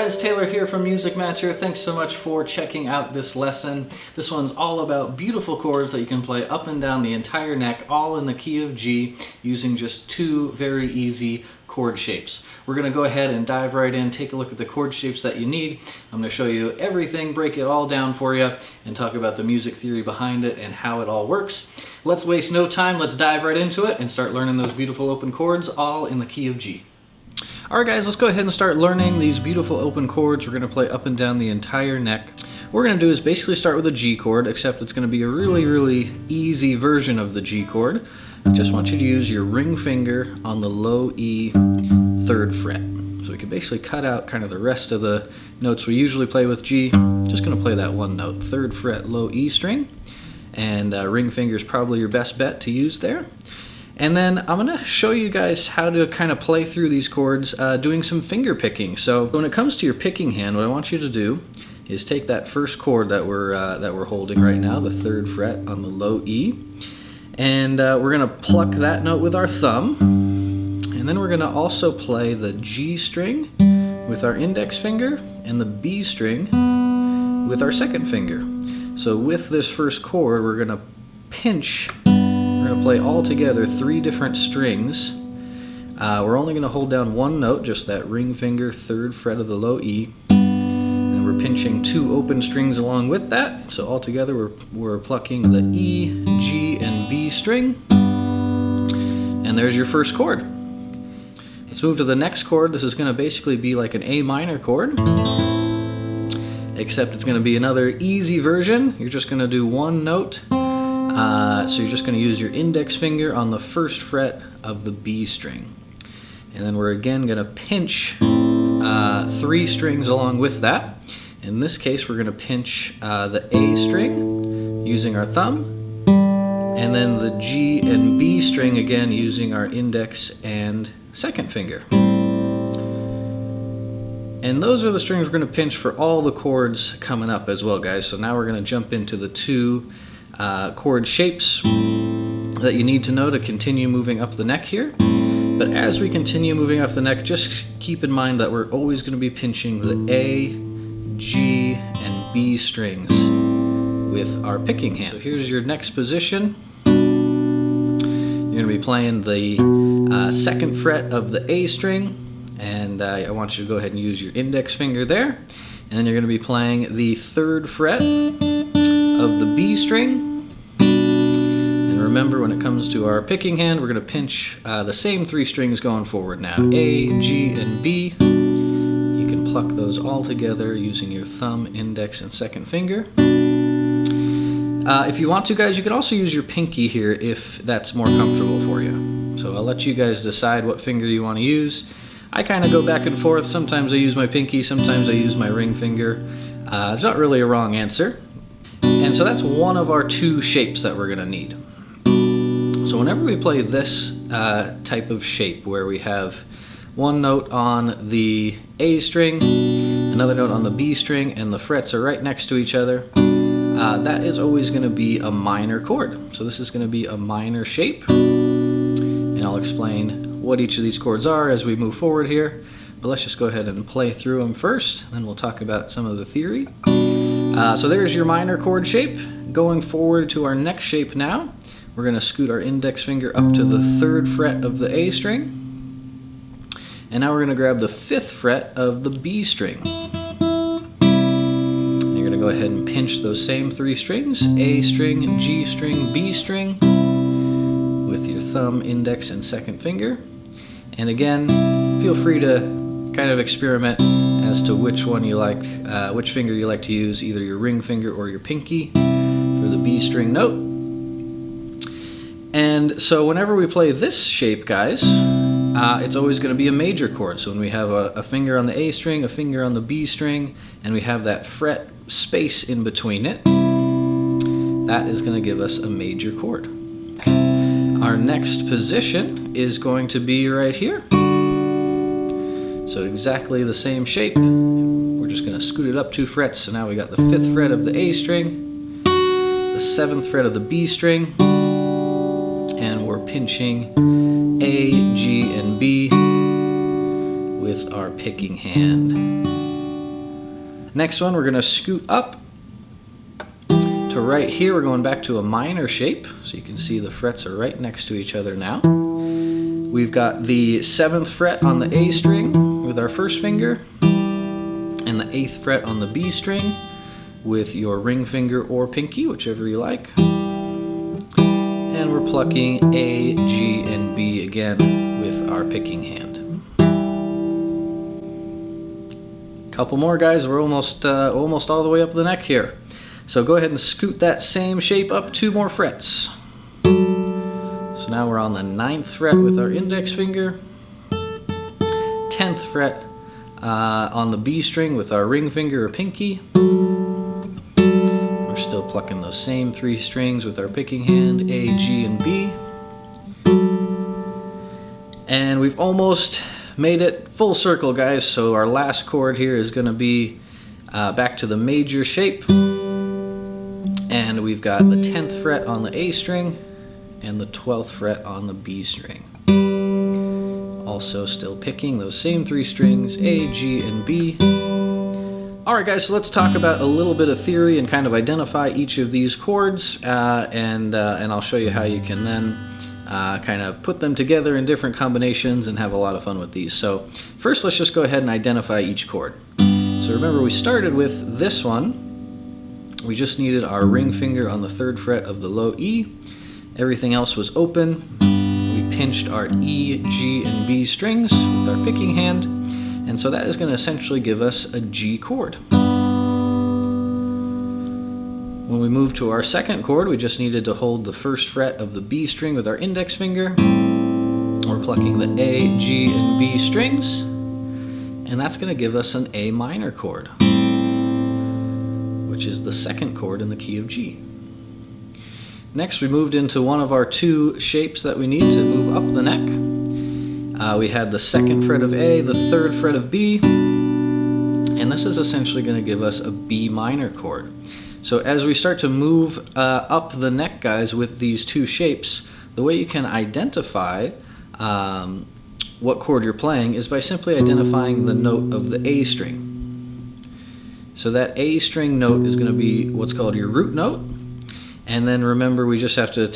guys, Taylor here from Music Matcher. Thanks so much for checking out this lesson. This one's all about beautiful chords that you can play up and down the entire neck, all in the key of G, using just two very easy chord shapes. We're going to go ahead and dive right in, take a look at the chord shapes that you need. I'm going to show you everything, break it all down for you, and talk about the music theory behind it and how it all works. Let's waste no time, let's dive right into it and start learning those beautiful open chords, all in the key of G. Alright guys, let's go ahead and start learning these beautiful open chords. We're going to play up and down the entire neck. What we're going to do is basically start with a G chord, except it's going to be a really easy version of the G chord. I just want you to use your ring finger on the low E 3rd fret. So we can basically cut out kind of the rest of the notes we usually play with G. Just going to play that one note, 3rd fret low E string. And ring finger is probably your best bet to use there. And then I'm going to show you guys how to kind of play through these chords doing some finger picking. So when it comes to your picking hand, what I want you to do is take that first chord that we're holding right now, the 3rd fret on the low E, and we're going to pluck that note with our thumb. And then we're going to also play the G string with our index finger and the B string with our 2nd finger. So with this first chord, we're going to pinch. We're going to play all together 3 different strings. We're only going to hold down one note, just that ring finger 3rd fret of the low E. And we're pinching 2 open strings along with that. So all together we're plucking the E, G, and B string. And there's your first chord. Let's move to the next chord. This is going to basically be like an A minor chord, except it's going to be another easy version. You're just going to do one note. So you're just going to use your index finger on the 1st fret of the B string. And then we're again going to pinch 3 strings along with that. In this case, we're going to pinch the A string using our thumb, and then the G and B string again using our index and 2nd finger. And those are the strings we're going to pinch for all the chords coming up as well, guys. So now we're going to jump into the 2 chord shapes that you need to know to continue moving up the neck here. But as we continue moving up the neck, just keep in mind that we're always going to be pinching the A, G, and B strings with our picking hand. So here's your next position. You're going to be playing the 2nd fret of the A string, and I want you to go ahead and use your index finger there. And then you're going to be playing the 3rd fret of the B string. And remember, when it comes to our picking hand, we're going to pinch the same 3 strings going forward now, A, G, and B. You can pluck those all together using your thumb, index, and 2nd finger. If you want to, guys, you can also use your pinky here if that's more comfortable for you. So I'll let you guys decide what finger you want to use. I kind of go back and forth. Sometimes I use my pinky, sometimes I use my ring finger. It's not really a wrong answer. And so that's one of our 2 shapes that we're going to need. So whenever we play this type of shape where we have one note on the A string, another note on the B string, and the frets are right next to each other, that is always going to be a minor chord. So this is going to be a minor shape. And I'll explain what each of these chords are as we move forward here. But let's just go ahead and play through them first, then we'll talk about some of the theory. So there's your minor chord shape. Going forward to our next shape now, we're going to scoot our index finger up to the 3rd fret of the A string. And now we're going to grab the 5th fret of the B string. And you're going to go ahead and pinch those same 3 strings, A string, G string, B string, with your thumb, index, and 2nd finger. And again, feel free to kind of experiment as to which one you like, which finger you like to use, either your ring finger or your pinky for the B string note. And so whenever we play this shape, guys, it's always going to be a major chord. So when we have a finger on the A string, a finger on the B string, and we have that fret space in between it, that is going to give us a major chord. Our next position is going to be right here. So exactly the same shape. We're just going to scoot it up 2 frets. So now we got the 5th fret of the A string, the 7th fret of the B string, and we're pinching A, G, and B with our picking hand. Next one, we're going to scoot up to right here. We're going back to a minor shape, so you can see the frets are right next to each other now. We've got the 7th fret on the A string with our first finger, and the 8th fret on the B string with your ring finger or pinky, whichever you like. And we're plucking A, G, and B again with our picking hand. Couple more, guys. We're almost all the way up the neck here. So go ahead and scoot that same shape up 2 more frets. So now we're on the 9th fret with our index finger, 10th fret on the B string with our ring finger or pinky. We're still plucking those same 3 strings with our picking hand, A, G, and B. And we've almost made it full circle, guys. So our last chord here is going to be back to the major shape. And we've got the 10th fret on the A string and the 12th fret on the B string. Also still picking those same 3 strings, A, G, and B. Alright guys, so let's talk about a little bit of theory and kind of identify each of these chords, and I'll show you how you can then kind of put them together in different combinations and have a lot of fun with these. So first, let's just go ahead and identify each chord. So remember, we started with this one. We just needed our ring finger on the 3rd fret of the low E. Everything else was open. We pinched our E, G, and B strings with our picking hand, and so that is going to essentially give us a G chord. When we move to our second chord, we just needed to hold the 1st fret of the B string with our index finger. We're plucking the A, G, and B strings, and that's going to give us an A minor chord, which is the 2nd chord in the key of G. Next, we moved into one of our 2 shapes that we need to move up the neck. We had the 2nd fret of A, the 3rd fret of B, and this is essentially going to give us a B minor chord. So as we start to move up the neck, guys, with these 2 shapes, the way you can identify what chord you're playing is by simply identifying the note of the A string. So that A string note is going to be what's called your root note. And then remember, we just have to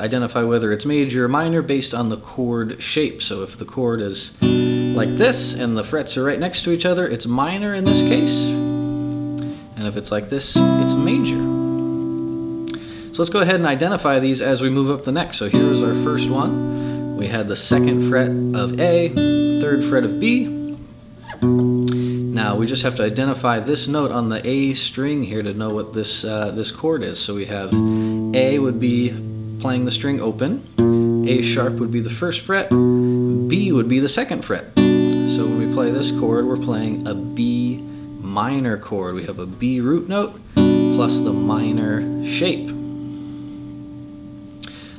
identify whether it's major or minor based on the chord shape. So if the chord is like this and the frets are right next to each other, it's minor in this case. And if it's like this, it's major. So let's go ahead and identify these as we move up the neck. So here's our first one. We had the 2nd fret of A, 3rd fret of B. Now we just have to identify this note on the A string here to know what this chord is. So we have A would be playing the string open, A sharp would be the 1st fret, B would be the 2nd fret. So when we play this chord, we're playing a B minor chord. We have a B root note plus the minor shape.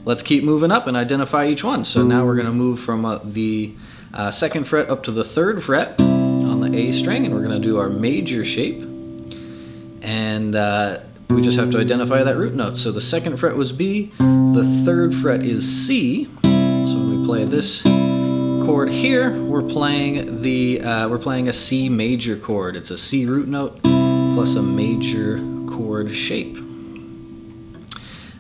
Let's keep moving up and identify each one. So now we're going to move from the 2nd fret up to the 3rd fret on the A string, and we're going to do our major shape. And we just have to identify that root note. So the 2nd fret was B, the 3rd fret is C. So when we play this chord here, we're playing a C major chord. It's a C root note plus a major chord shape.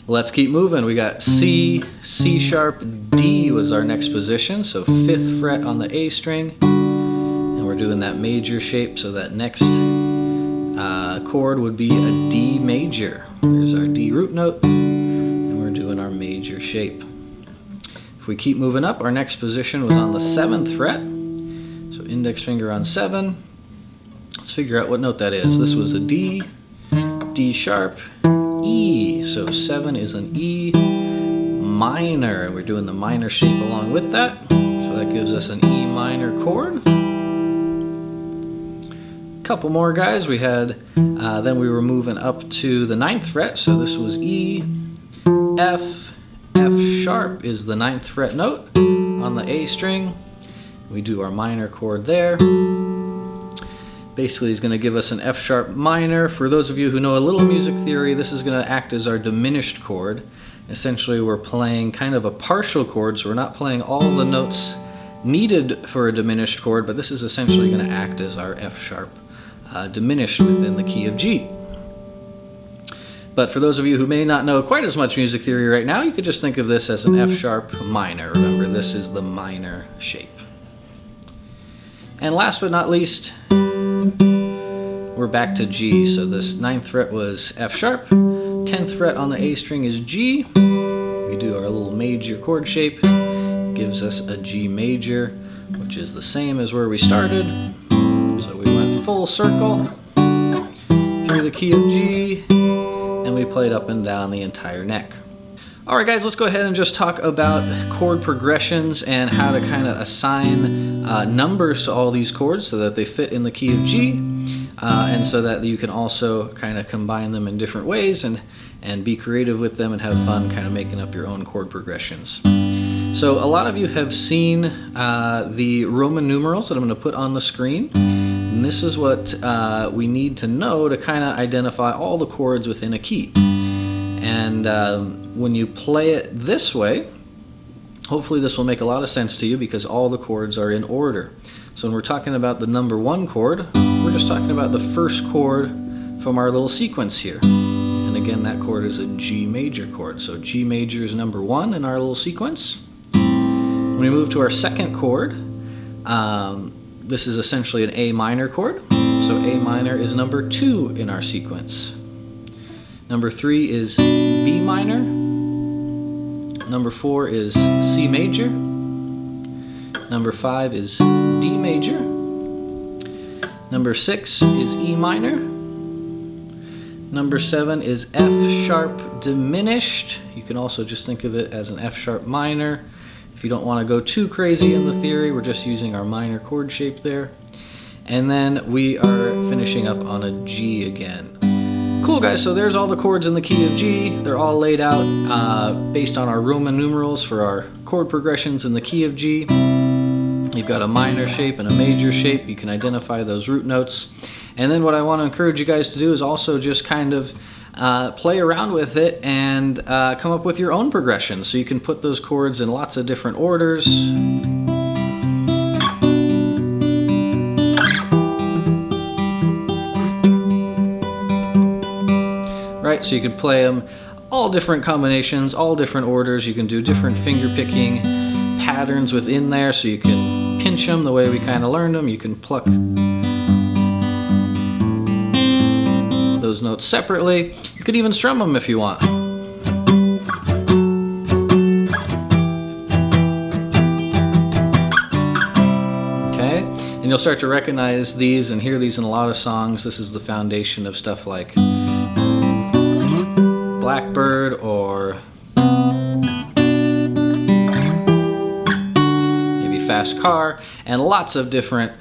Let's keep moving. We got C, C sharp, D was our next position. So 5th fret on the A string, and we're doing that major shape. So that next chord would be a D major. There's our D root note, and we're doing our major shape. If we keep moving up, our next position was on the 7th fret. So index finger on 7. Let's figure out what note that is. This was a D, D sharp, E. So 7 is an E minor, and we're doing the minor shape along with that. So that gives us an E minor chord. Couple more, guys. We had then we were moving up to the 9th fret. So this was E, F, F sharp is the 9th fret note on the A string. We do our minor chord there. Basically, is going to give us an F sharp minor. For those of you who know a little music theory, this is going to act as our diminished chord. Essentially, we're playing kind of a partial chord, so we're not playing all the notes needed for a diminished chord, but this is essentially going to act as our F sharp diminished within the key of G. But for those of you who may not know quite as much music theory right now, you could just think of this as an F sharp minor. Remember, this is the minor shape. And last but not least, we're back to G. So this 9th fret was F sharp, 10th fret on the A string is G. We do our little major chord shape, gives us a G major, which is the same as where we started. So we went full circle through the key of G, and we played up and down the entire neck. Alright guys, let's go ahead and just talk about chord progressions and how to kind of assign numbers to all these chords so that they fit in the key of G, and so that you can also kind of combine them in different ways and be creative with them and have fun kind of making up your own chord progressions. So a lot of you have seen the Roman numerals that I'm going to put on the screen. And this is what we need to know to kind of identify all the chords within a key. And when you play it this way, hopefully this will make a lot of sense to you because all the chords are in order. So when we're talking about the number 1 chord, we're just talking about the first chord from our little sequence here. And again, that chord is a G major chord. So G major is number 1 in our little sequence. When we move to our second chord, this is essentially an A minor chord. So A minor is number 2 in our sequence. Number 3 is B minor. Number 4 is C major. Number 5 is D major. Number 6 is E minor. Number 7 is F sharp diminished. You can also just think of it as an F sharp minor. If you don't want to go too crazy in the theory, we're just using our minor chord shape there. And then we are finishing up on a G again. Cool guys, so there's all the chords in the key of G. They're all laid out based on our Roman numerals for our chord progressions in the key of G. You've got a minor shape and a major shape. You can identify those root notes. And then what I want to encourage you guys to do is also just kind of play around with it and come up with your own progressions. So you can put those chords in lots of different orders. Right, so you could play them all different combinations, all different orders. You can do different finger picking patterns within there, so you can pinch them the way we kind of learned them. You can pluck those notes separately. You could even strum them if you want. Okay, and you'll start to recognize these and hear these in a lot of songs. This is the foundation of stuff like Blackbird or maybe Fast Car, and lots of different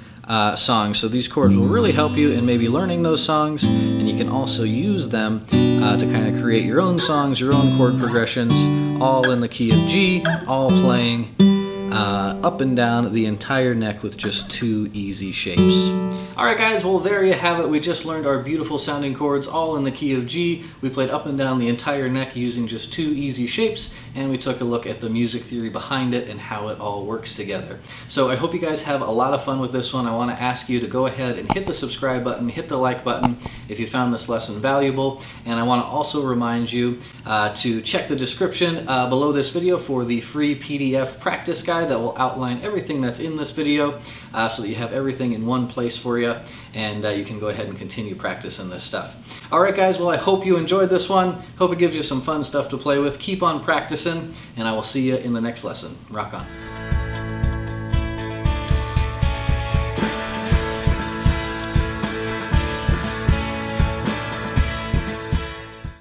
songs. So these chords will really help you in maybe learning those songs, and you can also use them to kind of create your own songs, your own chord progressions, all in the key of G, all playing up and down the entire neck with just 2 easy shapes. Alright guys, well there you have it. We just learned our beautiful sounding chords all in the key of G. We played up and down the entire neck using just 2 easy shapes, and we took a look at the music theory behind it and how it all works together. So I hope you guys have a lot of fun with this one. I want to ask you to go ahead and hit the subscribe button, hit the like button if you found this lesson valuable, and I want to also remind you to check the description below this video for the free PDF practice guide that will outline everything that's in this video so that you have everything in one place for you, and you can go ahead and continue practicing this stuff. Alright guys, well I hope you enjoyed this one. Hope it gives you some fun stuff to play with. Keep on practicing, and I will see you in the next lesson. Rock on.